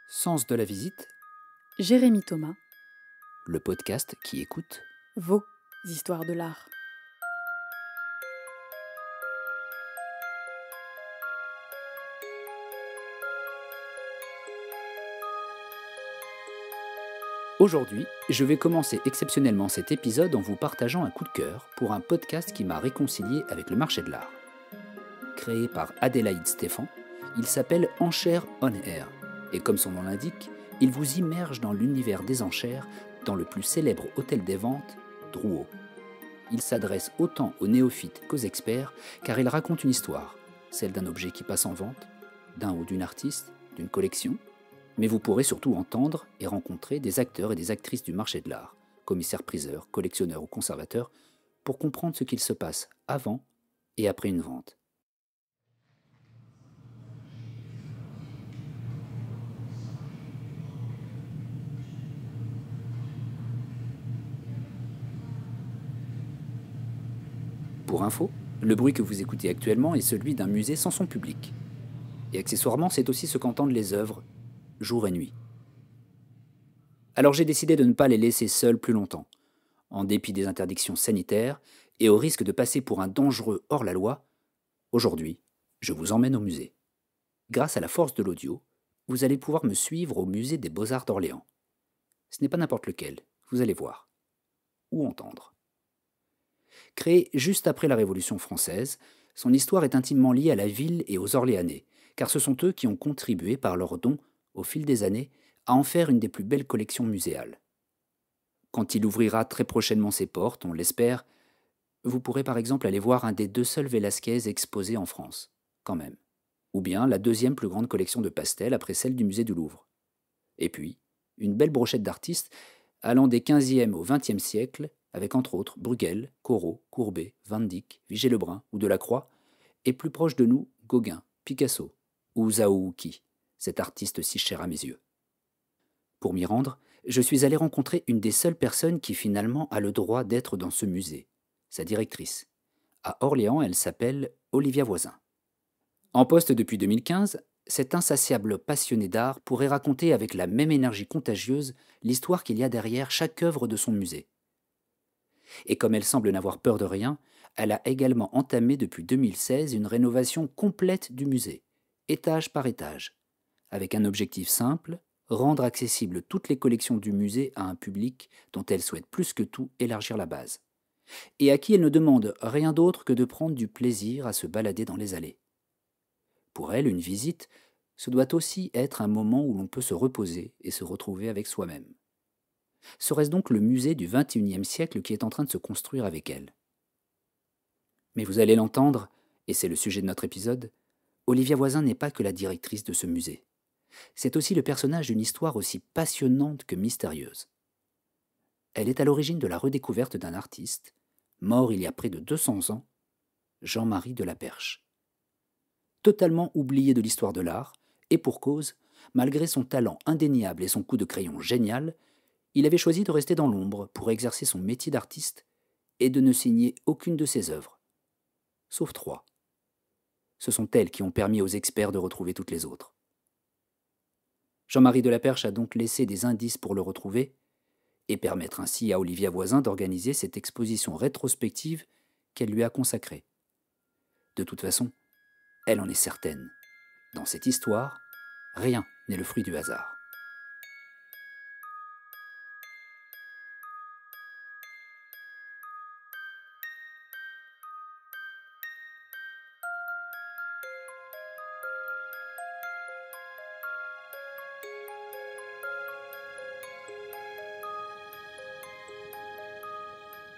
Sens de la visite, Jérémy Thomas, le podcast qui écoute. vos histoires de l'art. Aujourd'hui, je vais commencer exceptionnellement cet épisode en vous partageant un coup de cœur pour un podcast qui m'a réconcilié avec le marché de l'art. Créé par Adélaïde Stéphan, il s'appelle Enchères on Air. Et comme son nom l'indique, il vous immerge dans l'univers des enchères dans le plus célèbre hôtel des ventes, Drouot. Il s'adresse autant aux néophytes qu'aux experts car il raconte une histoire, celle d'un objet qui passe en vente, d'un ou d'une artiste, d'une collection. Mais vous pourrez surtout entendre et rencontrer des acteurs et des actrices du marché de l'art, commissaires-priseurs, collectionneurs ou conservateurs, pour comprendre ce qu'il se passe avant et après une vente. Pour info, le bruit que vous écoutez actuellement est celui d'un musée sans son public. Et accessoirement, c'est aussi ce qu'entendent les œuvres, jour et nuit. Alors j'ai décidé de ne pas les laisser seuls plus longtemps, en dépit des interdictions sanitaires et au risque de passer pour un dangereux hors-la-loi. Aujourd'hui, je vous emmène au musée. Grâce à la force de l'audio, vous allez pouvoir me suivre au musée des Beaux-Arts d'Orléans. Ce n'est pas n'importe lequel, vous allez voir. Ou entendre. Créé juste après la Révolution française, son histoire est intimement liée à la ville et aux Orléanais, car ce sont eux qui ont contribué par leurs dons, au fil des années, à en faire une des plus belles collections muséales. Quand il ouvrira très prochainement ses portes, on l'espère, vous pourrez par exemple aller voir un des deux seuls Velázquez exposés en France, quand même. Ou bien la deuxième plus grande collection de pastels après celle du musée du Louvre. Et puis, une belle brochette d'artistes allant des 15e au 20e siècle, avec entre autres Bruegel, Corot, Courbet, Van Dyck, Vigée-Lebrun ou Delacroix, et plus proche de nous, Gauguin, Picasso ou Zhao Huqi, cet artiste si cher à mes yeux. Pour m'y rendre, je suis allé rencontrer une des seules personnes qui finalement a le droit d'être dans ce musée, sa directrice. À Orléans, elle s'appelle Olivia Voisin. En poste depuis 2015, cette insatiable passionnée d'art pourrait raconter avec la même énergie contagieuse l'histoire qu'il y a derrière chaque œuvre de son musée. Et comme elle semble n'avoir peur de rien, elle a également entamé depuis 2016 une rénovation complète du musée, étage par étage, avec un objectif simple, rendre accessibles toutes les collections du musée à un public dont elle souhaite plus que tout élargir la base, et à qui elle ne demande rien d'autre que de prendre du plaisir à se balader dans les allées. Pour elle, une visite, ce doit aussi être un moment où l'on peut se reposer et se retrouver avec soi-même. Serait-ce donc le musée du XXIe siècle qui est en train de se construire avec elle? Mais vous allez l'entendre, et c'est le sujet de notre épisode, Olivia Voisin n'est pas que la directrice de ce musée. C'est aussi le personnage d'une histoire aussi passionnante que mystérieuse. Elle est à l'origine de la redécouverte d'un artiste, mort il y a près de 200 ans, Jean-Marie Delaperche. Totalement oublié de l'histoire de l'art, et pour cause, malgré son talent indéniable et son coup de crayon génial, il avait choisi de rester dans l'ombre pour exercer son métier d'artiste et de ne signer aucune de ses œuvres. Sauf 3. Ce sont elles qui ont permis aux experts de retrouver toutes les autres. Jean-Marie Delaperche a donc laissé des indices pour le retrouver et permettre ainsi à Olivia Voisin d'organiser cette exposition rétrospective qu'elle lui a consacrée. De toute façon, elle en est certaine. Dans cette histoire, rien n'est le fruit du hasard.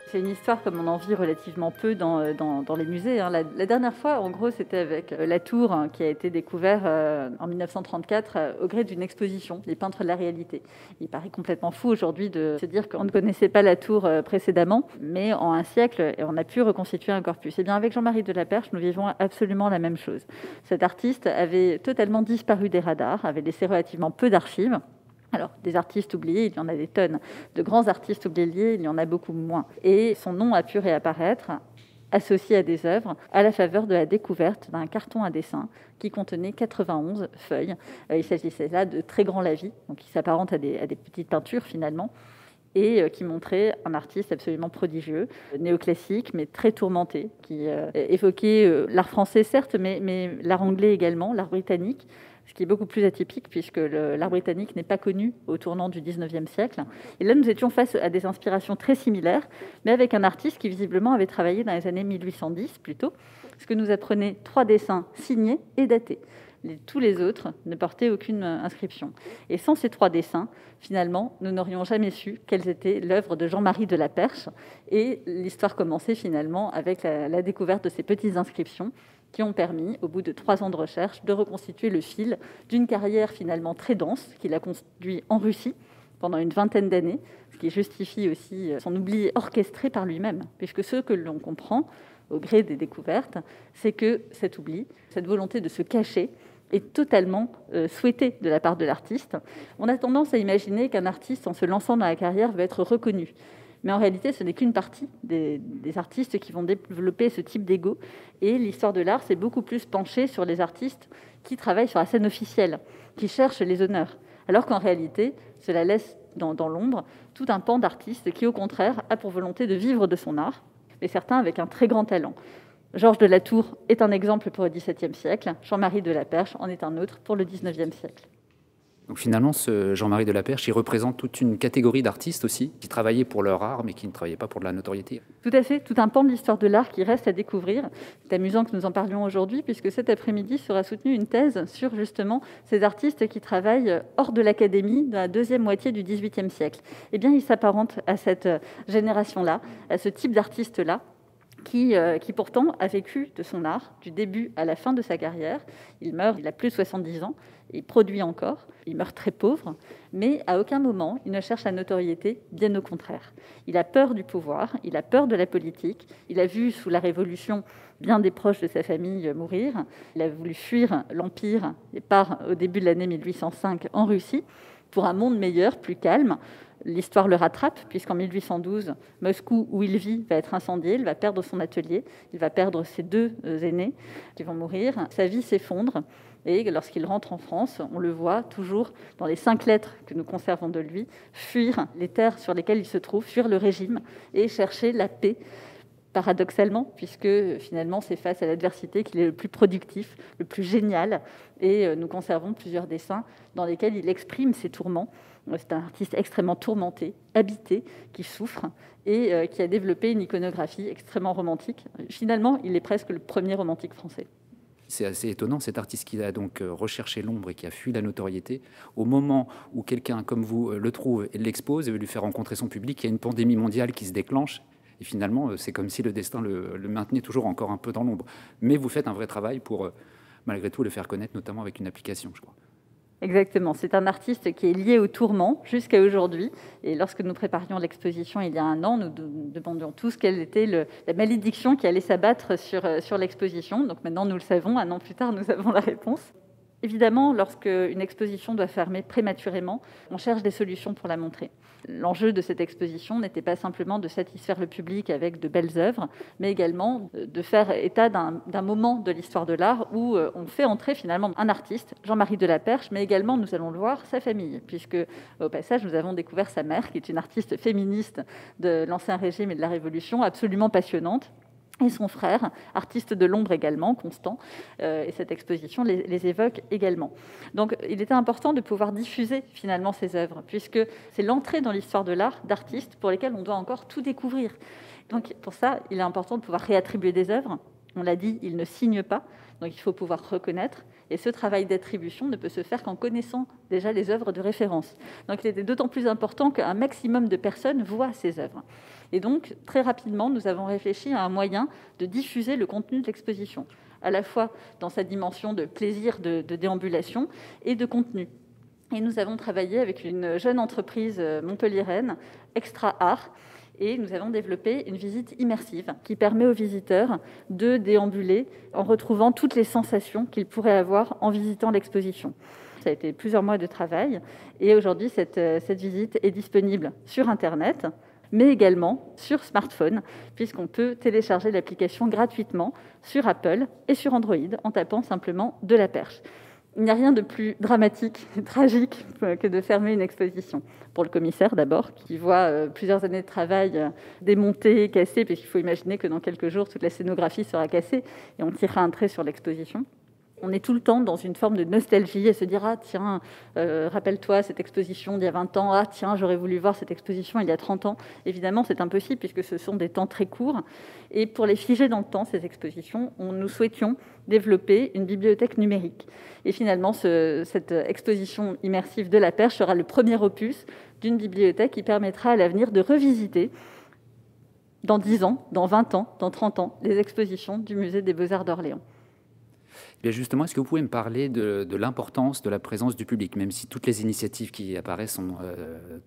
C'est une histoire comme on en vit relativement peu dans les musées. La dernière fois, en gros, c'était avec la tour qui a été découverte en 1934 au gré d'une exposition, Les peintres de la réalité. Il paraît complètement fou aujourd'hui de se dire qu'on ne connaissait pas la tour précédemment, mais en un siècle, on a pu reconstituer un corpus. Et bien avec Jean-Marie Delaperche, nous vivons absolument la même chose. Cet artiste avait totalement disparu des radars, avait laissé relativement peu d'archives. Alors, des artistes oubliés, il y en a des tonnes. De grands artistes oubliés, il y en a beaucoup moins. Et son nom a pu réapparaître associés à des œuvres, à la faveur de la découverte d'un carton à dessin qui contenait 91 feuilles. Il s'agissait là de très grands lavis, donc qui s'apparentent à des petites peintures finalement, et qui montrait un artiste absolument prodigieux, néoclassique, mais très tourmenté, qui évoquait l'art français, certes, mais l'art anglais également, l'art britannique, ce qui est beaucoup plus atypique, puisque l'art britannique n'est pas connu au tournant du 19e siècle. Et là, nous étions face à des inspirations très similaires, mais avec un artiste qui, visiblement, avait travaillé dans les années 1810, plutôt, ce que nous apprenait 3 dessins signés et datés. Tous les autres ne portaient aucune inscription. Et sans ces 3 dessins, finalement, nous n'aurions jamais su quelles étaient l'œuvre de Jean-Marie de la Perche. Et l'histoire commençait finalement avec la découverte de ces petites inscriptions qui ont permis, au bout de 3 ans de recherche, de reconstituer le fil d'une carrière finalement très dense qu'il a conduit en Russie pendant une vingtaine d'années, ce qui justifie aussi son oubli orchestré par lui-même, puisque ce que l'on comprend au gré des découvertes, c'est que cet oubli, cette volonté de se cacher, est totalement souhaité de la part de l'artiste. On a tendance à imaginer qu'un artiste, en se lançant dans la carrière, va être reconnu. Mais en réalité, ce n'est qu'une partie des artistes qui vont développer ce type d'ego. Et l'histoire de l'art s'est beaucoup plus penchée sur les artistes qui travaillent sur la scène officielle, qui cherchent les honneurs. Alors qu'en réalité, cela laisse dans l'ombre tout un pan d'artistes qui, au contraire, a pour volonté de vivre de son art, mais certains avec un très grand talent. Georges de la Tour est un exemple pour le XVIIe siècle, Jean-Marie de la Perche en est un autre pour le XIXe siècle. Donc finalement, ce Jean-Marie de la Perche, il représente toute une catégorie d'artistes aussi, qui travaillaient pour leur art, mais qui ne travaillaient pas pour de la notoriété. Tout à fait, tout un pan de l'histoire de l'art qui reste à découvrir. C'est amusant que nous en parlions aujourd'hui, puisque cet après-midi sera soutenue une thèse sur justement ces artistes qui travaillent hors de l'académie dans la deuxième moitié du XVIIIe siècle. Eh bien, ils s'apparentent à cette génération-là, à ce type d'artiste-là, qui pourtant a vécu de son art du début à la fin de sa carrière. Il meurt, il a plus de 70 ans, il produit encore, il meurt très pauvre, mais à aucun moment il ne cherche la notoriété, bien au contraire. Il a peur du pouvoir, il a peur de la politique, il a vu sous la Révolution bien des proches de sa famille mourir, il a voulu fuir l'Empire et part au début de l'année 1805 en Russie pour un monde meilleur, plus calme. L'histoire le rattrape, puisqu'en 1812, Moscou, où il vit, va être incendié, il va perdre son atelier, il va perdre ses 2 aînés qui vont mourir, sa vie s'effondre, et lorsqu'il rentre en France, on le voit toujours dans les 5 lettres que nous conservons de lui, fuir les terres sur lesquelles il se trouve, fuir le régime, et chercher la paix, paradoxalement, puisque finalement c'est face à l'adversité qu'il est le plus productif, le plus génial, et nous conservons plusieurs dessins dans lesquels il exprime ses tourments. C'est un artiste extrêmement tourmenté, habité, qui souffre et qui a développé une iconographie extrêmement romantique. Finalement, il est presque le premier romantique français. C'est assez étonnant, cet artiste qui a donc recherché l'ombre et qui a fui la notoriété. Au moment où quelqu'un comme vous le trouve et l'expose et veut lui faire rencontrer son public, il y a une pandémie mondiale qui se déclenche. Et finalement, c'est comme si le destin le maintenait toujours encore un peu dans l'ombre. Mais vous faites un vrai travail pour, malgré tout, le faire connaître, notamment avec une application, je crois. Exactement, c'est un artiste qui est lié au tourment jusqu'à aujourd'hui. Et lorsque nous préparions l'exposition il y a un an, nous demandions tous quelle était la malédiction qui allait s'abattre sur l'exposition. Donc maintenant, nous le savons, un an plus tard, nous avons la réponse. Évidemment, lorsqu'une exposition doit fermer prématurément, on cherche des solutions pour la montrer. L'enjeu de cette exposition n'était pas simplement de satisfaire le public avec de belles œuvres, mais également de faire état d'un moment de l'histoire de l'art où on fait entrer finalement un artiste, Jean-Marie de la Perche, mais également, nous allons le voir, sa famille, puisque au passage, nous avons découvert sa mère, qui est une artiste féministe de l'Ancien Régime et de la Révolution, absolument passionnante. Et son frère, artiste de l'ombre également, Constant, et cette exposition les évoque également. Donc il était important de pouvoir diffuser finalement ces œuvres, puisque c'est l'entrée dans l'histoire de l'art d'artistes pour lesquels on doit encore tout découvrir. Donc pour ça, il est important de pouvoir réattribuer des œuvres. On l'a dit, il ne signe pas, donc il faut pouvoir reconnaître. Et ce travail d'attribution ne peut se faire qu'en connaissant déjà les œuvres de référence. Donc il était d'autant plus important qu'un maximum de personnes voient ces œuvres. Et donc, très rapidement, nous avons réfléchi à un moyen de diffuser le contenu de l'exposition, à la fois dans sa dimension de plaisir de déambulation et de contenu. Et nous avons travaillé avec une jeune entreprise montpelliéraine, Extra Art, et nous avons développé une visite immersive qui permet aux visiteurs de déambuler en retrouvant toutes les sensations qu'ils pourraient avoir en visitant l'exposition. Ça a été plusieurs mois de travail, et aujourd'hui, cette visite est disponible sur Internet, mais également sur smartphone, puisqu'on peut télécharger l'application gratuitement sur Apple et sur Android en tapant simplement de la perche. Il n'y a rien de plus dramatique, tragique que de fermer une exposition. Pour le commissaire d'abord, qui voit plusieurs années de travail démontées, cassées, puisqu'il faut imaginer que dans quelques jours, toute la scénographie sera cassée et on tirera un trait sur l'exposition. On est tout le temps dans une forme de nostalgie et se dire « Ah tiens, rappelle-toi cette exposition d'il y a 20 ans, ah tiens, j'aurais voulu voir cette exposition il y a 30 ans ». Évidemment, c'est impossible puisque ce sont des temps très courts. Et pour les figer dans le temps, ces expositions, nous souhaitions développer une bibliothèque numérique. Et finalement, cette exposition immersive de la perche sera le premier opus d'une bibliothèque qui permettra à l'avenir de revisiter dans 10 ans, dans 20 ans, dans 30 ans, les expositions du Musée des Beaux-Arts d'Orléans. Et justement, est-ce que vous pouvez me parler de l'importance de la présence du public, même si toutes les initiatives qui apparaissent sont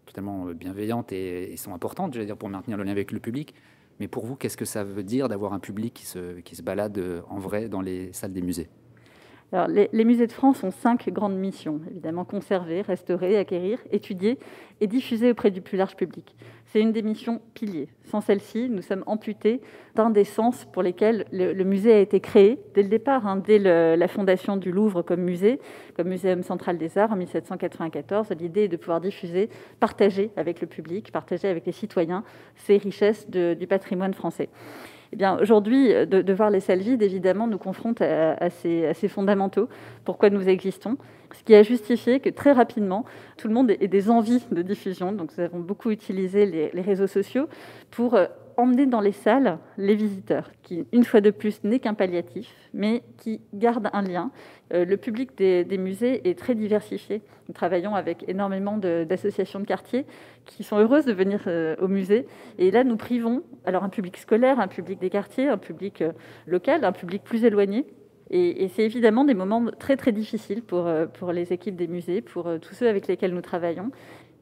totalement bienveillantes et sont importantes, je veux dire, pour maintenir le lien avec le public. Mais pour vous, qu'est-ce que ça veut dire d'avoir un public qui se balade en vrai dans les salles des musées ? Alors, les musées de France ont 5 grandes missions, évidemment: conserver, restaurer, acquérir, étudier et diffuser auprès du plus large public. C'est une des missions piliers. Sans celle-ci, nous sommes amputés d'un des sens pour lesquels le musée a été créé dès le départ, dès la fondation du Louvre comme Muséum central des arts en 1794. L'idée est de pouvoir diffuser, partager avec le public, partager avec les citoyens ces richesses du patrimoine français. Eh bien, aujourd'hui, de voir les salles vides, évidemment, nous confronte à ces fondamentaux. Pourquoi nous existons ? Ce qui a justifié que très rapidement, tout le monde ait des envies de diffusion. Donc, nous avons beaucoup utilisé les réseaux sociaux pour emmener dans les salles les visiteurs, qui, une fois de plus, n'est qu'un palliatif, mais qui garde un lien. Le public des musées est très diversifié. Nous travaillons avec énormément d'associations de quartier qui sont heureuses de venir au musée. Et là, nous privons alors un public scolaire, un public des quartiers, un public local, un public plus éloigné. Et c'est évidemment des moments très, très difficiles pour les équipes des musées, pour tous ceux avec lesquels nous travaillons.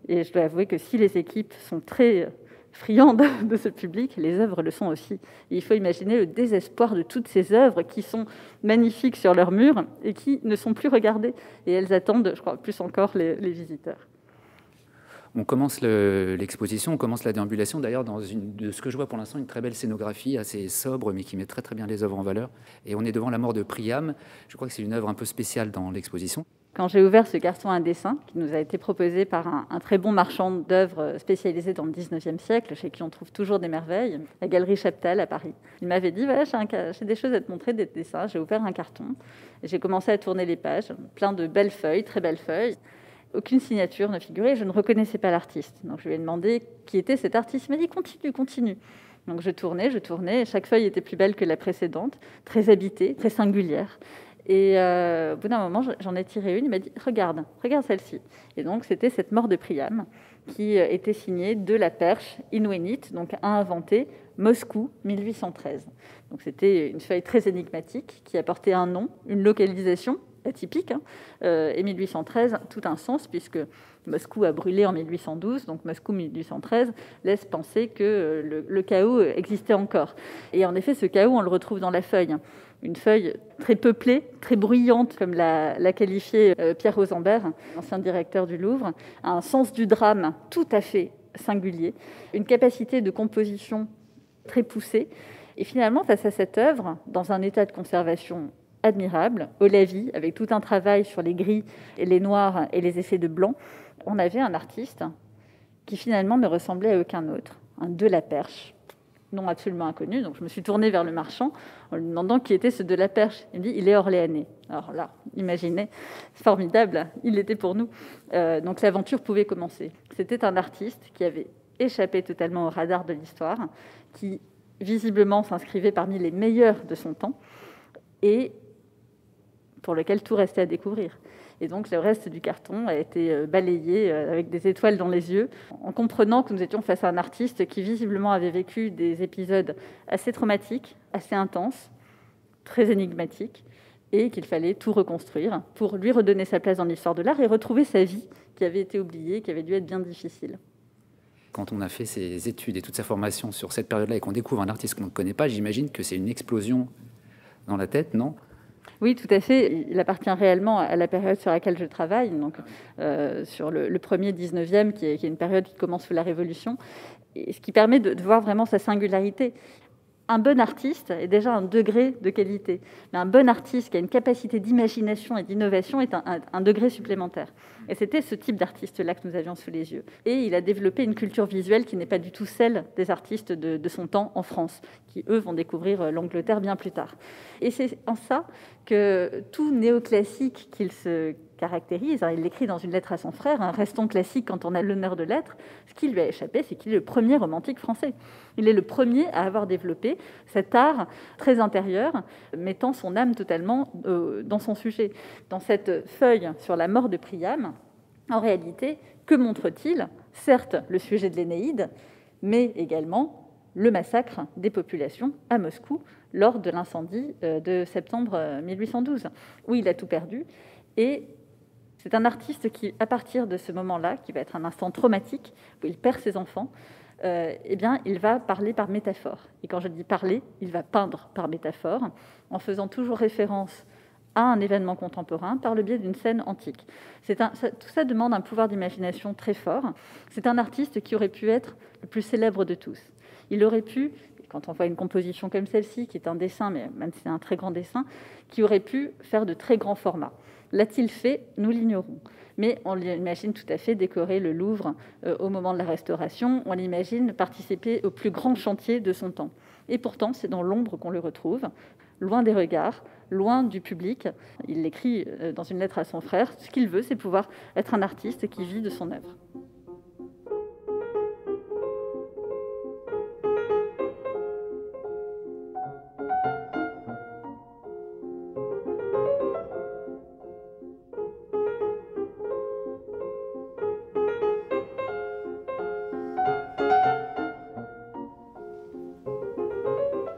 Et je dois avouer que si les équipes sont très friandes de ce public, les œuvres le sont aussi. Et il faut imaginer le désespoir de toutes ces œuvres qui sont magnifiques sur leurs murs et qui ne sont plus regardées. Et elles attendent, je crois, plus encore les visiteurs. On commence l'exposition, on commence la déambulation, d'ailleurs, de ce que je vois pour l'instant, une très belle scénographie, assez sobre, mais qui met très très bien les œuvres en valeur. Et on est devant la mort de Priam. Je crois que c'est une œuvre un peu spéciale dans l'exposition. Quand j'ai ouvert ce carton à dessin, qui nous a été proposé par un très bon marchand d'œuvres spécialisé dans le 19e siècle, chez qui on trouve toujours des merveilles, la Galerie Chaptal à Paris, il m'avait dit, voilà, j'ai des choses à te montrer, des dessins. J'ai ouvert un carton, et j'ai commencé à tourner les pages, plein de belles feuilles, très belles feuilles. Aucune signature ne figurait, je ne reconnaissais pas l'artiste. Donc je lui ai demandé qui était cet artiste. Il m'a dit, continue. Donc je tournais, et chaque feuille était plus belle que la précédente, très habitée, très singulière. Et au bout d'un moment, j'en ai tiré une, il m'a dit, regarde celle-ci. Et donc c'était cette mort de Priam, qui était signée de la perche Inuenit, donc à inventer, Moscou, 1813. Donc c'était une feuille très énigmatique, qui apportait un nom, une localisation, atypique, et 1813, tout un sens, puisque Moscou a brûlé en 1812, donc Moscou 1813 laisse penser que le chaos existait encore. Et en effet, ce chaos, on le retrouve dans la feuille. Une feuille très peuplée, très bruyante, comme l'a qualifié Pierre Rosenberg, ancien directeur du Louvre, un sens du drame tout à fait singulier, une capacité de composition très poussée. Et finalement, face à cette œuvre, dans un état de conservation admirable, au lavis, avec tout un travail sur les gris et les noirs et les effets de blanc, on avait un artiste qui finalement ne ressemblait à aucun autre, un Delaperche, nom absolument inconnu. Donc je me suis tournée vers le marchand en lui demandant qui était ce Delaperche. Il me dit, il est orléanais. Alors là, imaginez, formidable, il l'était pour nous. Donc l'aventure pouvait commencer. C'était un artiste qui avait échappé totalement au radar de l'histoire, qui visiblement s'inscrivait parmi les meilleurs de son temps, et pour lequel tout restait à découvrir. Et donc, le reste du carton a été balayé avec des étoiles dans les yeux, en comprenant que nous étions face à un artiste qui, visiblement, avait vécu des épisodes assez traumatiques, assez intenses, très énigmatiques, et qu'il fallait tout reconstruire pour lui redonner sa place dans l'histoire de l'art et retrouver sa vie qui avait été oubliée, qui avait dû être bien difficile. Quand on a fait ses études et toute sa formation sur cette période-là et qu'on découvre un artiste qu'on ne connaît pas, j'imagine que c'est une explosion dans la tête, non ? Oui, tout à fait. Il appartient réellement à la période sur laquelle je travaille, donc sur le premier 19e, qui est une période qui commence sous la Révolution. et ce qui permet de voir vraiment sa singularité. Un bon artiste est déjà un degré de qualité, mais un bon artiste qui a une capacité d'imagination et d'innovation est un degré supplémentaire. Et c'était ce type d'artiste-là que nous avions sous les yeux. Et il a développé une culture visuelle qui n'est pas du tout celle des artistes de son temps en France, qui, eux, vont découvrir l'Angleterre bien plus tard. Et c'est en ça que tout néoclassique qu'il se caractérise, il l'écrit dans une lettre à son frère, restons classique quand on a l'honneur de l'être, ce qui lui a échappé, c'est qu'il est le premier romantique français. Il est le premier à avoir développé cet art très intérieur, mettant son âme totalement dans son sujet. Dans cette feuille sur la mort de Priam, en réalité, que montre-t-il? Certes, le sujet de l'Énéide, mais également le massacre des populations à Moscou lors de l'incendie de septembre 1812, où il a tout perdu. Et c'est un artiste qui, à partir de ce moment-là, qui va être un instant traumatique, où il perd ses enfants, il va parler par métaphore. Et quand je dis parler, il va peindre par métaphore, en faisant toujours référence à un événement contemporain par le biais d'une scène antique. Tout ça demande un pouvoir d'imagination très fort. C'est un artiste qui aurait pu être le plus célèbre de tous. Il aurait pu, quand on voit une composition comme celle-ci, qui est un dessin, mais même si c'est un très grand dessin, qui aurait pu faire de très grands formats. L'a-t-il fait? Nous l'ignorons. Mais on l'imagine tout à fait décorer le Louvre au moment de la Restauration. On l'imagine participer au plus grand chantier de son temps. Et pourtant, c'est dans l'ombre qu'on le retrouve, loin des regards, loin du public. Il l'écrit dans une lettre à son frère. Ce qu'il veut, c'est pouvoir être un artiste qui vit de son œuvre.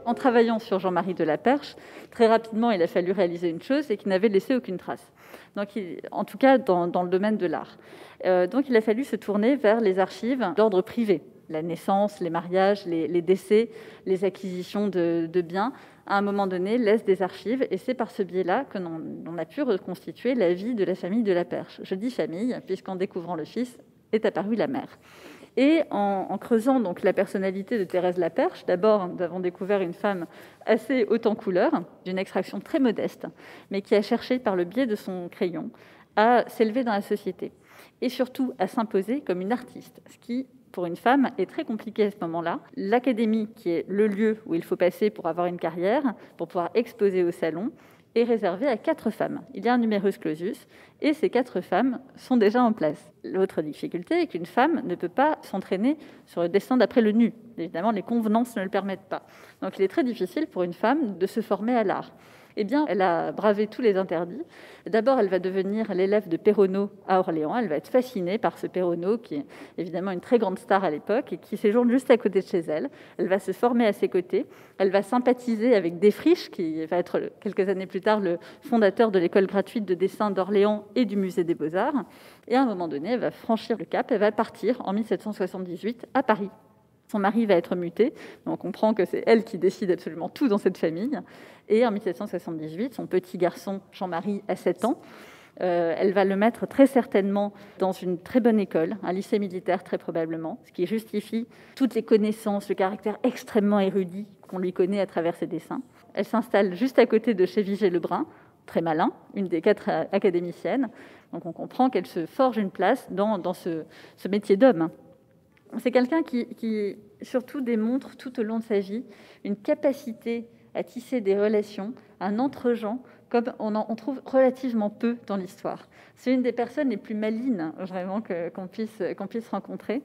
En travaillant sur Jean-Marie Delaperche, très rapidement, il a fallu réaliser une chose, c'est qu'il n'avait laissé aucune trace. Donc, en tout cas, dans le domaine de l'art. Donc, il a fallu se tourner vers les archives d'ordre privé. La naissance, les mariages, les décès, les acquisitions de biens, à un moment donné, laissent des archives. Et c'est par ce biais-là que l'on a pu reconstituer la vie de la famille Delaperche. Je dis famille, puisqu'en découvrant le fils, est apparue la mère. Et en creusant donc la personnalité de Thérèse Laperche, d'abord, nous avons découvert une femme assez haute en couleur, d'une extraction très modeste, mais qui a cherché, par le biais de son crayon, à s'élever dans la société. Et surtout, à s'imposer comme une artiste, ce qui, pour une femme, est très compliqué à ce moment-là. L'académie, qui est le lieu où il faut passer pour avoir une carrière, pour pouvoir exposer au salon, est réservé à 4 femmes. Il y a un numerus clausus, et ces 4 femmes sont déjà en place. L'autre difficulté est qu'une femme ne peut pas s'entraîner sur le dessin d'après le nu. Évidemment, les convenances ne le permettent pas. Donc il est très difficile pour une femme de se former à l'art. Eh bien, elle a bravé tous les interdits. D'abord, elle va devenir l'élève de Perronneau à Orléans. Elle va être fascinée par ce Perronneau, qui est évidemment une très grande star à l'époque et qui séjourne juste à côté de chez elle. Elle va se former à ses côtés. Elle va sympathiser avec Desfriches, qui va être quelques années plus tard le fondateur de l'école gratuite de dessin d'Orléans et du musée des Beaux-Arts. Et à un moment donné, elle va franchir le cap. Elle va partir en 1778 à Paris. Son mari va être muté, on comprend que c'est elle qui décide absolument tout dans cette famille. Et en 1778, son petit garçon Jean-Marie a 7 ans. Elle va le mettre très certainement dans une très bonne école, un lycée militaire très probablement, ce qui justifie toutes les connaissances, le caractère extrêmement érudit qu'on lui connaît à travers ses dessins. Elle s'installe juste à côté de chez Vigée-Lebrun, très malin, une des 4 académiciennes. Donc on comprend qu'elle se forge une place dans ce métier d'homme. C'est quelqu'un qui, surtout, démontre tout au long de sa vie une capacité à tisser des relations, un entre-gens, comme on trouve relativement peu dans l'histoire. C'est une des personnes les plus malines, vraiment, qu'on puisse rencontrer,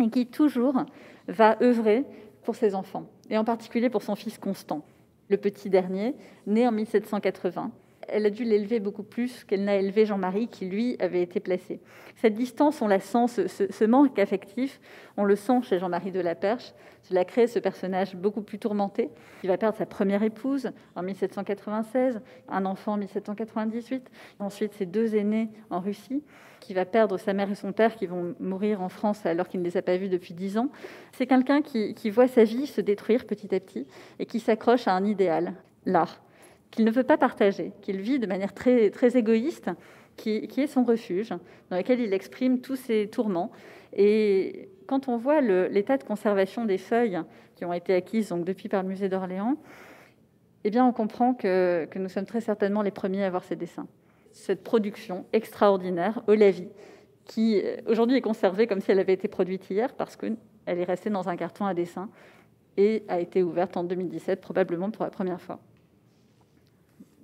et qui, toujours, va œuvrer pour ses enfants, et en particulier pour son fils Constant, le petit dernier, né en 1780. Elle a dû l'élever beaucoup plus qu'elle n'a élevé Jean-Marie, qui, lui, avait été placé. Cette distance, on la sent, ce manque affectif, on le sent chez Jean-Marie Delaperche. Cela crée ce personnage beaucoup plus tourmenté, qui va perdre sa première épouse en 1796, un enfant en 1798, ensuite ses 2 aînés en Russie, qui va perdre sa mère et son père, qui vont mourir en France alors qu'il ne les a pas vus depuis 10 ans. C'est quelqu'un qui voit sa vie se détruire petit à petit et qui s'accroche à un idéal, l'art, qu'il ne veut pas partager, qu'il vit de manière très, très égoïste, qui est son refuge, dans lequel il exprime tous ses tourments. Et Quand on voit l'état de conservation des feuilles qui ont été acquises donc, depuis par le musée d'Orléans, eh bien, on comprend que nous sommes très certainement les premiers à voir ces dessins. Cette production extraordinaire, Olavi, qui aujourd'hui est conservée comme si elle avait été produite hier, parce qu'elle est restée dans un carton à dessin et a été ouverte en 2017, probablement pour la première fois.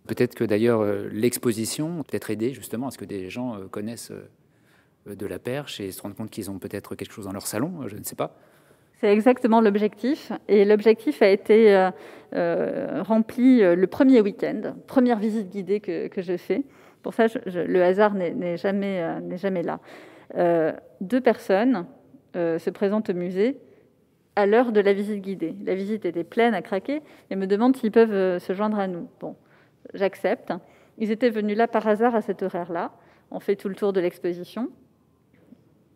Peut-être que d'ailleurs l'exposition peut être aidé justement à ce que des gens connaissent de la perche et se rendent compte qu'ils ont peut-être quelque chose dans leur salon, je ne sais pas. C'est exactement l'objectif. Et l'objectif a été rempli le premier week-end, première visite guidée que je fais. Pour ça, le hasard n'est jamais là. 2 personnes se présentent au musée à l'heure de la visite guidée. La visite était pleine à craquer et me demandent s'ils peuvent se joindre à nous. Bon, j'accepte. Ils étaient venus là par hasard à cet horaire-là. On fait tout le tour de l'exposition.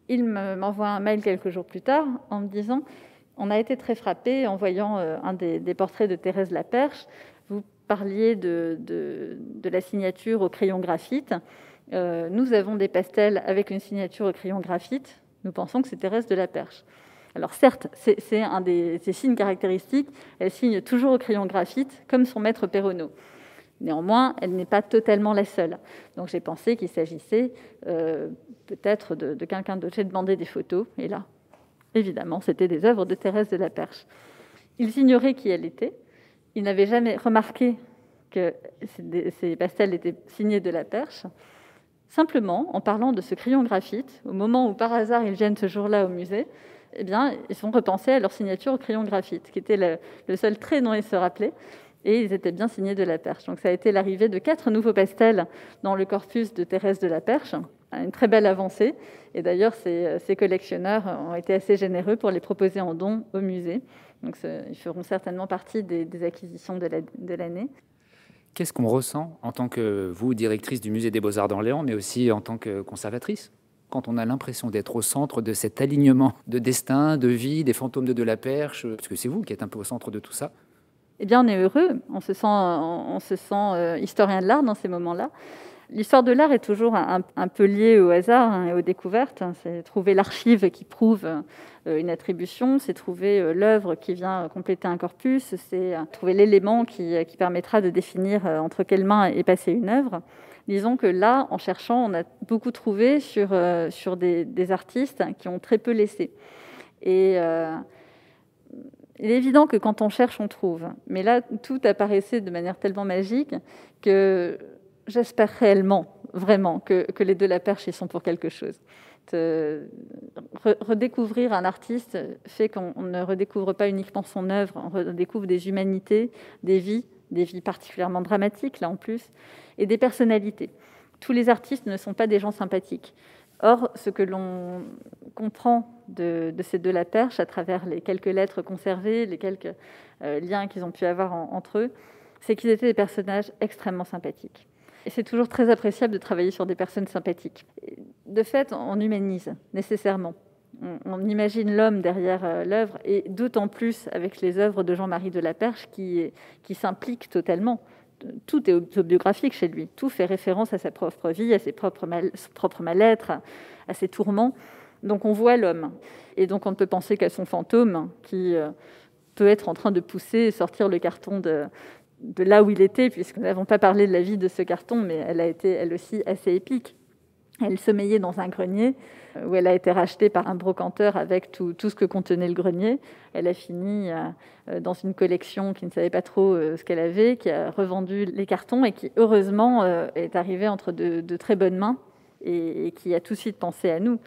Il m'envoie un mail quelques jours plus tard en me disant « On a été très frappés en voyant un des portraits de Thérèse Laperche. Vous parliez de la signature au crayon graphite. Nous avons des pastels avec une signature au crayon graphite. Nous pensons que c'est Thérèse de Laperche. » Alors certes, c'est un des signes caractéristiques. Elle signe toujours au crayon graphite, comme son maître Perronneau. Néanmoins, elle n'est pas totalement la seule. Donc j'ai pensé qu'il s'agissait peut-être de quelqu'un d'autre. J'ai demandé des photos, et là, évidemment, c'était des œuvres de Thérèse de Laperche. Ils ignoraient qui elle était. Ils n'avaient jamais remarqué que ces pastels étaient signés de Laperche. Simplement, en parlant de ce crayon graphite, au moment où par hasard ils viennent ce jour-là au musée, eh bien, ils ont repensé à leur signature au crayon graphite, qui était le seul trait dont ils se rappelaient. Et ils étaient bien signés de Laperche. Donc ça a été l'arrivée de 4 nouveaux pastels dans le corpus de Thérèse de Laperche, une très belle avancée. Et d'ailleurs, ces collectionneurs ont été assez généreux pour les proposer en don au musée. Donc ils feront certainement partie des acquisitions de l'année. Qu'est-ce qu'on ressent en tant que vous, directrice du musée des Beaux-Arts d'Orléans, mais aussi en tant que conservatrice, quand on a l'impression d'être au centre de cet alignement de destin, de vie, des fantômes de Laperche, parce que c'est vous qui êtes un peu au centre de tout ça? Eh bien, on est heureux, on se sent historien de l'art dans ces moments-là. L'histoire de l'art est toujours un peu liée au hasard et aux découvertes. C'est trouver l'archive qui prouve une attribution, c'est trouver l'œuvre qui vient compléter un corpus, c'est trouver l'élément qui permettra de définir entre quelles mains est passée une œuvre. Disons que là, en cherchant, on a beaucoup trouvé sur des artistes qui ont très peu laissé. Et il est évident que quand on cherche, on trouve. Mais là, tout apparaissait de manière tellement magique que j'espère réellement, vraiment, que les de Laperche, ils sont pour quelque chose. Redécouvrir un artiste fait qu'on ne redécouvre pas uniquement son œuvre, on redécouvre des humanités, des vies particulièrement dramatiques, là en plus, et des personnalités. Tous les artistes ne sont pas des gens sympathiques. Or, ce que l'on comprend de ces de Laperche à travers les quelques lettres conservées, les quelques liens qu'ils ont pu avoir entre eux, c'est qu'ils étaient des personnages extrêmement sympathiques. Et c'est toujours très appréciable de travailler sur des personnes sympathiques. De fait, on humanise nécessairement. On imagine l'homme derrière l'œuvre, et d'autant plus avec les œuvres de Jean-Marie de Laperche qui s'implique totalement. Tout est autobiographique chez lui. Tout fait référence à sa propre vie, à ses propres mal-être, à ses tourments. Donc on voit l'homme. Et donc on ne peut penser qu'à son fantôme qui peut être en train de pousser et sortir le carton de là où il était, puisque nous n'avons pas parlé de la vie de ce carton, mais elle a été elle aussi assez épique. Elle sommeillait dans un grenier où elle a été rachetée par un brocanteur avec tout ce que contenait le grenier. Elle a fini dans une collection qui ne savait pas trop ce qu'elle avait, qui a revendu les cartons et qui, heureusement, est arrivée entre de très bonnes mains et qui a tout de suite pensé à nous.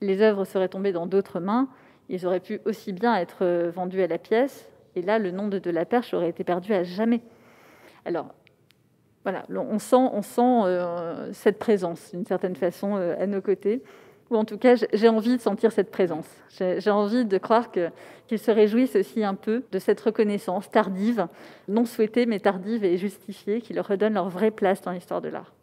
Les œuvres seraient tombées dans d'autres mains. Ils auraient pu aussi bien être vendus à la pièce. Et là, le nom de Laperche aurait été perdu à jamais. Alors, voilà, on sent cette présence, d'une certaine façon, à nos côtés. Ou en tout cas, j'ai envie de sentir cette présence. J'ai envie de croire qu'ils se réjouissent aussi un peu de cette reconnaissance tardive, non souhaitée, mais tardive et justifiée, qui leur redonne leur vraie place dans l'histoire de l'art.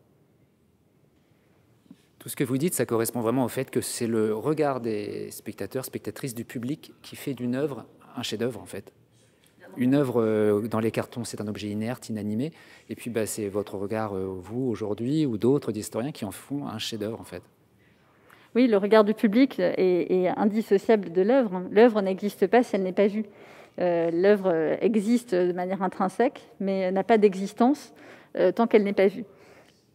Tout ce que vous dites, ça correspond vraiment au fait que c'est le regard des spectateurs, spectatrices, du public qui fait d'une œuvre un chef-d'œuvre, en fait. Une œuvre dans les cartons, c'est un objet inerte, inanimé. Et puis, c'est votre regard, vous, aujourd'hui, ou d'autres historiens qui en font un chef-d'œuvre, en fait. Oui, le regard du public est indissociable de l'œuvre. L'œuvre n'existe pas si elle n'est pas vue. L'œuvre existe de manière intrinsèque, mais n'a pas d'existence tant qu'elle n'est pas vue.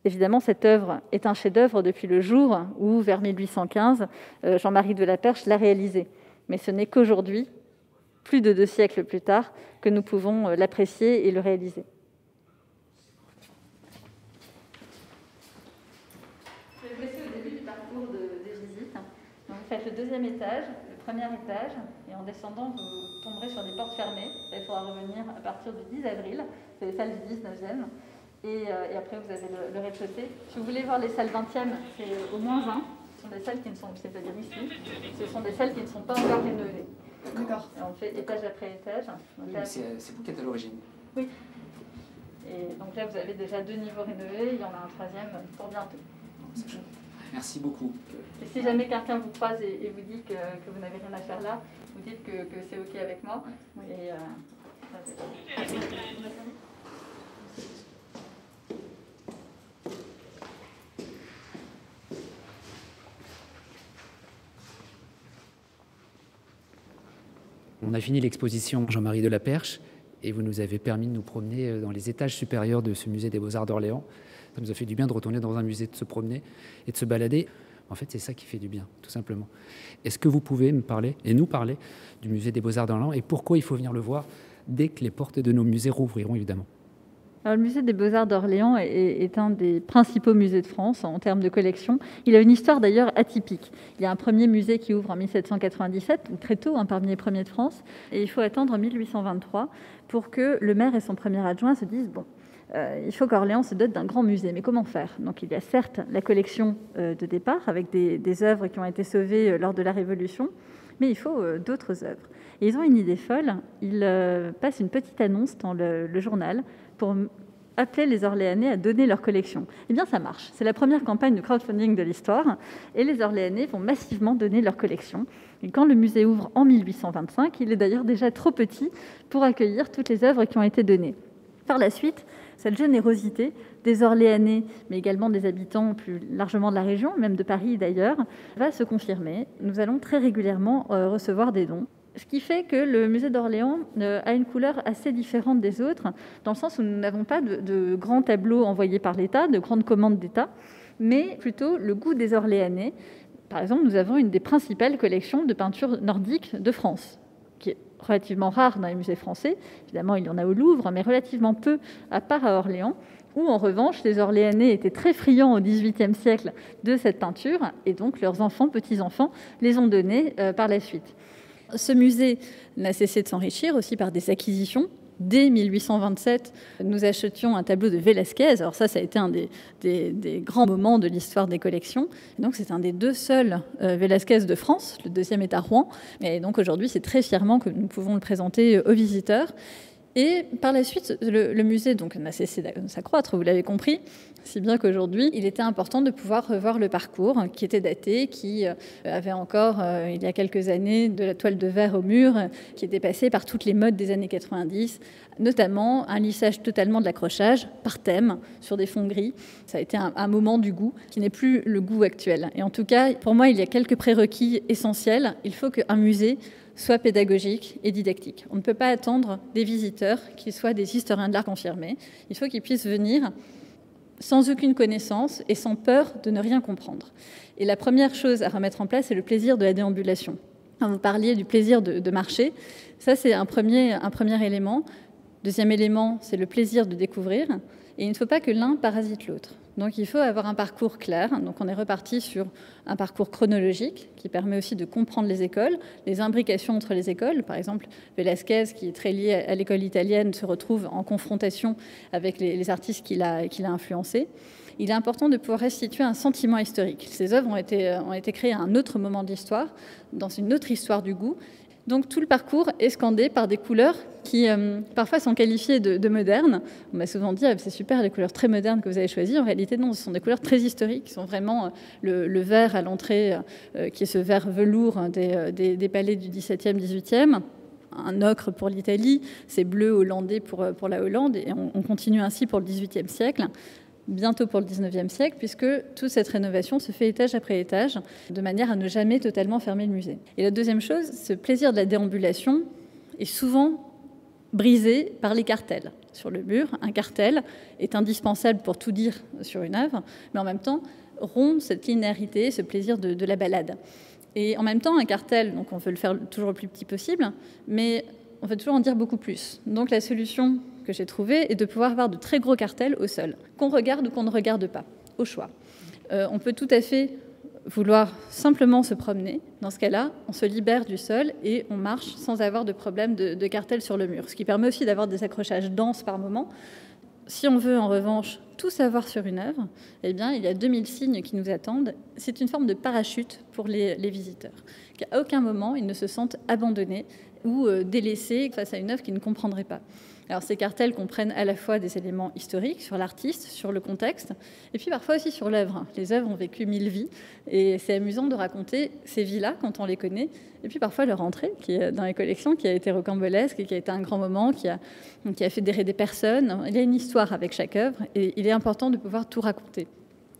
Évidemment, cette œuvre est un chef-d'œuvre depuis le jour où, vers 1815, Jean-Marie de la Perche l'a réalisée. Mais ce n'est qu'aujourd'hui, plus de 2 siècles plus tard, que nous pouvons l'apprécier et le réaliser. Je vais vous laisser au début du parcours des visites. Donc, vous faites le 2e étage, le 1er étage, et en descendant, vous tomberez sur des portes fermées. Il faudra revenir à partir du 10 avril, c'est les salles du 19e. Et après, vous avez le rez-de-chaussée. Si vous voulez voir les salles 20e, c'est au moins 20. Ce sont des salles qui ne sont, c'est-à-dire ici, ce sont des salles qui ne sont pas encore rénovées. D'accord. On fait étage après étage. Oui, mais c'est vous qui êtes à l'origine. Oui. Et donc là, vous avez déjà 2 niveaux rénovés. Il y en a un 3e pour bientôt. C'est chouette. Merci beaucoup. Et si jamais quelqu'un vous croise et vous dit que vous n'avez rien à faire là, vous dites que c'est OK avec moi. Et, On a fini l'exposition Jean-Marie de la Perche et vous nous avez permis de nous promener dans les étages supérieurs de ce musée des Beaux-Arts d'Orléans. Ça nous a fait du bien de retourner dans un musée, de se promener et de se balader. En fait, c'est ça qui fait du bien, tout simplement. Est-ce que vous pouvez me parler et nous parler du musée des Beaux-Arts d'Orléans et pourquoi il faut venir le voir dès que les portes de nos musées rouvriront, évidemment? Alors, le musée des Beaux-Arts d'Orléans est un des principaux musées de France en termes de collection. Il a une histoire d'ailleurs atypique. Il y a un premier musée qui ouvre en 1797, très tôt, parmi les premiers de France, et il faut attendre 1823 pour que le maire et son premier adjoint se disent « bon, il faut qu'Orléans se dote d'un grand musée, mais comment faire ?» Donc il y a certes la collection de départ, avec des œuvres qui ont été sauvées lors de la Révolution, mais il faut d'autres œuvres. Et ils ont une idée folle, ils passent une petite annonce dans le journal pour appeler les Orléanais à donner leur collection. Eh bien, ça marche. C'est la première campagne de crowdfunding de l'histoire, et les Orléanais vont massivement donner leur collection. Et quand le musée ouvre en 1825, il est d'ailleurs déjà trop petit pour accueillir toutes les œuvres qui ont été données. Par la suite, cette générosité des Orléanais, mais également des habitants plus largement de la région, même de Paris d'ailleurs, va se confirmer. Nous allons très régulièrement recevoir des dons. Ce qui fait que le musée d'Orléans a une couleur assez différente des autres, dans le sens où nous n'avons pas de grands tableaux envoyés par l'État, de grandes commandes d'État, mais plutôt le goût des Orléanais. Par exemple, nous avons une des principales collections de peinture nordique de France, qui est relativement rare dans les musées français. Évidemment, il y en a au Louvre, mais relativement peu, à part à Orléans, où en revanche, les Orléanais étaient très friands au XVIIIe siècle de cette peinture, et donc leurs enfants, petits-enfants, les ont donnés par la suite. Ce musée n'a cessé de s'enrichir aussi par des acquisitions. Dès 1827, nous achetions un tableau de Velázquez. Alors ça a été un des grands moments de l'histoire des collections. Donc c'est un des 2 seuls Velázquez de France. Le 2e est à Rouen. Et donc aujourd'hui, c'est très fièrement que nous pouvons le présenter aux visiteurs. Et par la suite, le musée n'a cessé de s'accroître, vous l'avez compris, si bien qu'aujourd'hui, il était important de pouvoir revoir le parcours qui était daté, qui avait encore, il y a quelques années, de la toile de verre au mur, qui était passée par toutes les modes des années 90, notamment un lissage totalement de l'accrochage par thème sur des fonds gris. Ça a été un moment du goût qui n'est plus le goût actuel. Et en tout cas, pour moi, il y a quelques prérequis essentiels. Il faut qu'un musée soit pédagogique et didactique. On ne peut pas attendre des visiteurs qui soient des historiens de l'art confirmés. Il faut qu'ils puissent venir sans aucune connaissance et sans peur de ne rien comprendre. Et la première chose à remettre en place, c'est le plaisir de la déambulation. Quand vous parliez du plaisir de marcher, ça c'est un premier élément. Deuxième élément, c'est le plaisir de découvrir. Et il ne faut pas que l'un parasite l'autre. Donc il faut avoir un parcours clair. Donc on est reparti sur un parcours chronologique qui permet aussi de comprendre les écoles, les imbrications entre les écoles. Par exemple, Velázquez, qui est très lié à l'école italienne, se retrouve en confrontation avec les artistes qu'il a influencés. Il est important de pouvoir restituer un sentiment historique. Ces œuvres ont été créées à un autre moment de l'histoire, dans une autre histoire du goût. Donc tout le parcours est scandé par des couleurs qui parfois sont qualifiées de modernes. On m'a souvent dit c'est super les couleurs très modernes que vous avez choisies. En réalité non, ce sont des couleurs très historiques qui sont vraiment le vert à l'entrée, qui est ce vert velours des palais du XVIIe, XVIIIe. Un ocre pour l'Italie, c'est bleu hollandais pour la Hollande, et on continue ainsi pour le XVIIIe siècle. bientôt pour le 19e siècle, puisque toute cette rénovation se fait étage après étage, de manière à ne jamais totalement fermer le musée. Et la deuxième chose, ce plaisir de la déambulation est souvent brisé par les cartels sur le mur. Un cartel est indispensable pour tout dire sur une œuvre, mais en même temps rompt cette linéarité, ce plaisir de la balade. Et en même temps, un cartel, donc on veut le faire toujours le plus petit possible, mais on veut toujours en dire beaucoup plus. Donc la solution que j'ai trouvée est de pouvoir avoir de très gros cartels au sol, qu'on regarde ou qu'on ne regarde pas, au choix. On peut tout à fait vouloir simplement se promener. Dans ce cas-là, on se libère du sol et on marche sans avoir de problème de cartel sur le mur, ce qui permet aussi d'avoir des accrochages denses par moment. Si on veut en revanche tout savoir sur une œuvre, eh bien, il y a 2000 signes qui nous attendent. C'est une forme de parachute pour les visiteurs, qu'à aucun moment ils ne se sentent abandonnés ou délaissés face à une œuvre qu'ils ne comprendraient pas. Alors ces cartels comprennent à la fois des éléments historiques sur l'artiste, sur le contexte, et puis parfois aussi sur l'œuvre. Les œuvres ont vécu 1000 vies, et c'est amusant de raconter ces vies-là quand on les connaît, et puis parfois leur entrée qui est dans les collections, qui a été rocambolesque, et qui a été un grand moment, qui a fédéré des personnes. Il y a une histoire avec chaque œuvre, et il est important de pouvoir tout raconter.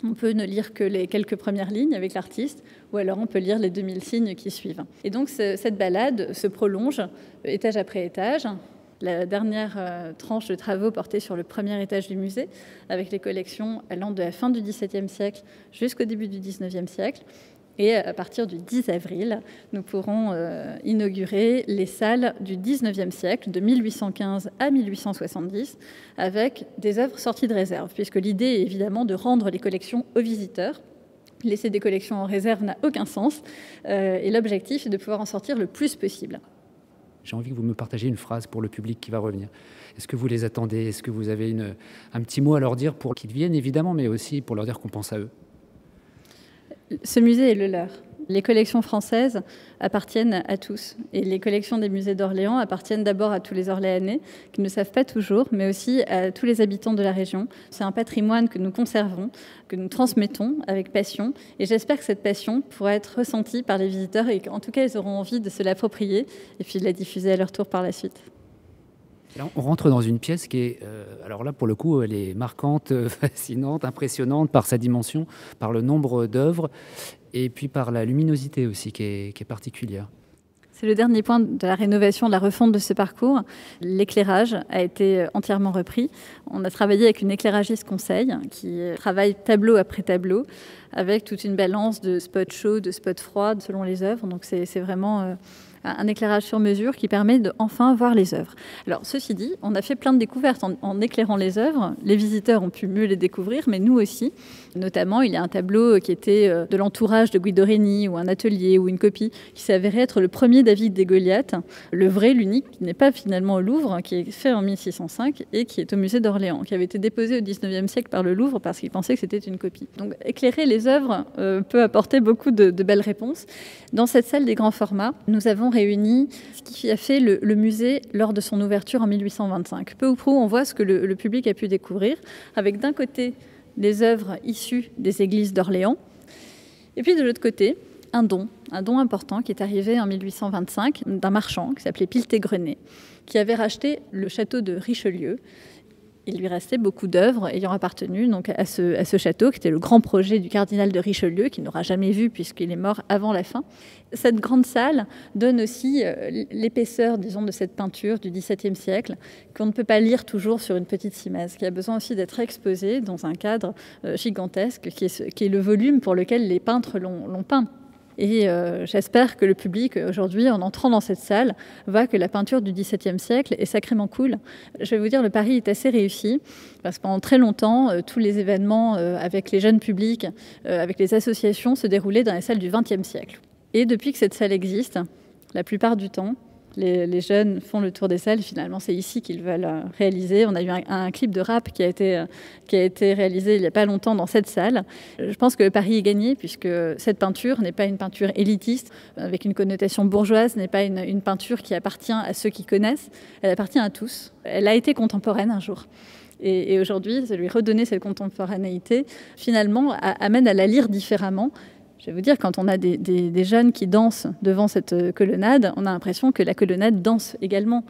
On peut ne lire que les quelques premières lignes avec l'artiste, ou alors on peut lire les 2000 signes qui suivent. Et donc cette balade se prolonge étage après étage. La dernière tranche de travaux portait sur le premier étage du musée, avec les collections allant de la fin du XVIIe siècle jusqu'au début du XIXe siècle. Et à partir du 10 avril, nous pourrons inaugurer les salles du XIXe siècle, de 1815 à 1870, avec des œuvres sorties de réserve, puisque l'idée est évidemment de rendre les collections aux visiteurs. Laisser des collections en réserve n'a aucun sens, et l'objectif est de pouvoir en sortir le plus possible. J'ai envie que vous me partagiez une phrase pour le public qui va revenir. Est-ce que vous les attendez? Est-ce que vous avez un petit mot à leur dire pour qu'ils viennent, évidemment, mais aussi pour leur dire qu'on pense à eux? Ce musée est le leur. Les collections françaises appartiennent à tous. Et les collections des musées d'Orléans appartiennent d'abord à tous les Orléanais, qui ne le savent pas toujours, mais aussi à tous les habitants de la région. C'est un patrimoine que nous conservons, que nous transmettons avec passion. Et j'espère que cette passion pourra être ressentie par les visiteurs et qu'en tout cas, ils auront envie de se l'approprier et puis de la diffuser à leur tour par la suite. Là, on rentre dans une pièce qui est, alors là pour le coup, elle est marquante, fascinante, impressionnante par sa dimension, par le nombre d'œuvres et puis par la luminosité aussi qui est particulière. C'est le dernier point de la rénovation, de la refonte de ce parcours. L'éclairage a été entièrement repris. On a travaillé avec une éclairagiste conseil qui travaille tableau après tableau avec toute une balance de spots chauds, de spots froids selon les œuvres. Donc c'est vraiment un éclairage sur mesure qui permet de enfin voir les œuvres. Alors, ceci dit, on a fait plein de découvertes en éclairant les œuvres. Les visiteurs ont pu mieux les découvrir, mais nous aussi. Notamment, il y a un tableau qui était de l'entourage de Guido Reni, ou un atelier, ou une copie, qui s'avérait être le premier David des Goliath, le vrai, l'unique, qui n'est pas finalement au Louvre, qui est fait en 1605 et qui est au musée d'Orléans, qui avait été déposé au 19e siècle par le Louvre parce qu'il pensait que c'était une copie. Donc, éclairer les œuvres peut apporter beaucoup de belles réponses. Dans cette salle des grands formats, nous avons réuni ce qui a fait le musée lors de son ouverture en 1825. Peu ou prou, on voit ce que le public a pu découvrir, avec d'un côté les œuvres issues des églises d'Orléans, et puis de l'autre côté, un don important qui est arrivé en 1825 d'un marchand qui s'appelait Pilté-Grenet, qui avait racheté le château de Richelieu. Il lui restait beaucoup d'œuvres ayant appartenu donc à ce château, qui était le grand projet du cardinal de Richelieu, qu'il n'aura jamais vu puisqu'il est mort avant la fin. Cette grande salle donne aussi l'épaisseur, disons, de cette peinture du XVIIe siècle, qu'on ne peut pas lire toujours sur une petite cimaze, qui a besoin aussi d'être exposée dans un cadre gigantesque, qui est le volume pour lequel les peintres l'ont peint. Et j'espère que le public, aujourd'hui, en entrant dans cette salle, voit que la peinture du XVIIe siècle est sacrément cool. Je vais vous dire, le pari est assez réussi, parce que pendant très longtemps, tous les événements avec les jeunes publics, avec les associations, se déroulaient dans les salles du XXe siècle. Et depuis que cette salle existe, la plupart du temps, les jeunes font le tour des salles. Finalement, c'est ici qu'ils veulent réaliser. On a eu un clip de rap qui a été réalisé il n'y a pas longtemps dans cette salle. Je pense que le pari est gagné, puisque cette peinture n'est pas une peinture élitiste, avec une connotation bourgeoise, n'est pas une peinture qui appartient à ceux qui connaissent. Elle appartient à tous. Elle a été contemporaine un jour. Et aujourd'hui, lui redonner cette contemporanéité, finalement, amène à la lire différemment. Je vais vous dire, quand on a des jeunes qui dansent devant cette colonnade, on a l'impression que la colonnade danse également.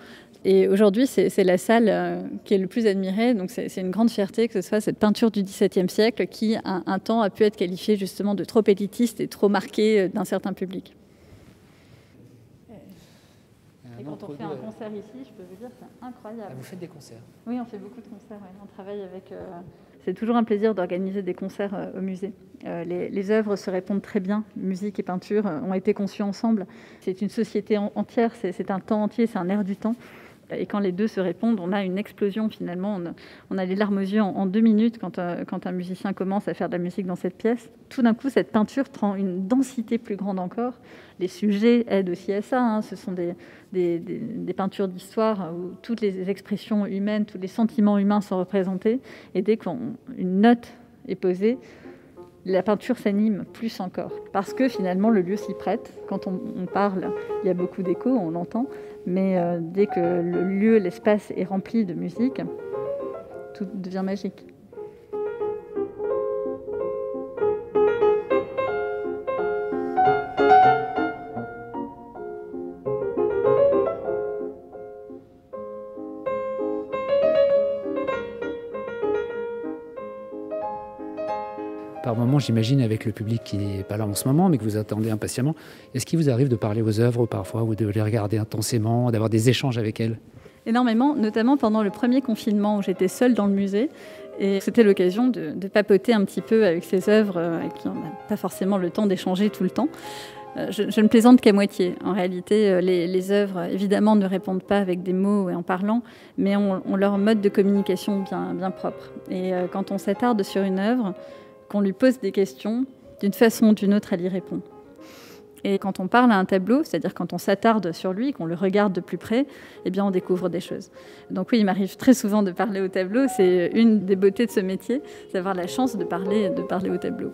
Et aujourd'hui, c'est la salle qui est le plus admirée. Donc c'est une grande fierté que ce soit cette peinture du XVIIe siècle qui, un temps, a pu être qualifiée justement de trop élitiste et trop marquée d'un certain public. Et quand on fait un concert ici, je peux vous dire, c'est incroyable. Vous faites des concerts? Oui, on fait beaucoup de concerts. Ouais. On travaille avec... C'est toujours un plaisir d'organiser des concerts au musée. Les œuvres se répondent très bien. Musique et peinture ont été conçues ensemble. C'est une société entière, c'est un temps entier, c'est un air du temps. Et quand les deux se répondent, on a une explosion finalement. On a les larmes aux yeux en 2 minutes quand un musicien commence à faire de la musique dans cette pièce. Tout d'un coup, cette peinture prend une densité plus grande encore. Les sujets aident aussi à ça. Hein. Ce sont des peintures d'histoire où toutes les expressions humaines, tous les sentiments humains sont représentés. Et dès qu'une note est posée, la peinture s'anime plus encore. Parce que finalement, le lieu s'y prête. Quand on parle, il y a beaucoup d'écho, on l'entend. Mais dès que le lieu, l'espace est rempli de musique, tout devient magique. Par moment, j'imagine, avec le public qui n'est pas là en ce moment, mais que vous attendez impatiemment, est-ce qu'il vous arrive de parler aux œuvres parfois, ou de les regarder intensément, d'avoir des échanges avec elles? Énormément, notamment pendant le premier confinement où j'étais seule dans le musée. Et c'était l'occasion de papoter un petit peu avec ces œuvres avec qui on n'a pas forcément le temps d'échanger tout le temps. Je ne plaisante qu'à moitié. En réalité, les œuvres, évidemment, ne répondent pas avec des mots et en parlant, mais ont leur mode de communication bien propre. Et quand on s'attarde sur une œuvre, qu'on lui pose des questions, d'une façon ou d'une autre, elle y répond. Et quand on parle à un tableau, c'est-à-dire quand on s'attarde sur lui, qu'on le regarde de plus près, eh bien on découvre des choses. Donc oui, il m'arrive très souvent de parler au tableau. C'est une des beautés de ce métier, c'est d'avoir la chance de parler au tableau.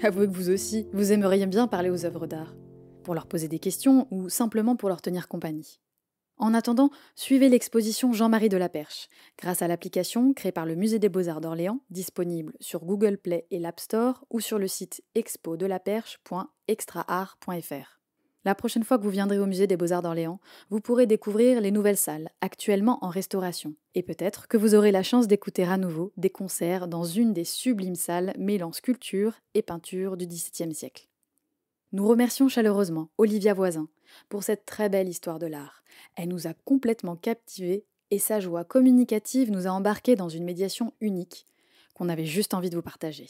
Avouez que vous aussi, vous aimeriez bien parler aux œuvres d'art, pour leur poser des questions ou simplement pour leur tenir compagnie. En attendant, suivez l'exposition Jean-Marie Delaperche, grâce à l'application créée par le Musée des Beaux-Arts d'Orléans, disponible sur Google Play et l'App Store ou sur le site expodelaperche.extraart.fr. La prochaine fois que vous viendrez au Musée des Beaux-Arts d'Orléans, vous pourrez découvrir les nouvelles salles, actuellement en restauration. Et peut-être que vous aurez la chance d'écouter à nouveau des concerts dans une des sublimes salles mêlant sculpture et peinture du XVIIe siècle. Nous remercions chaleureusement Olivia Voisin pour cette très belle histoire de l'art. Elle nous a complètement captivés et sa joie communicative nous a embarqués dans une médiation unique qu'on avait juste envie de vous partager.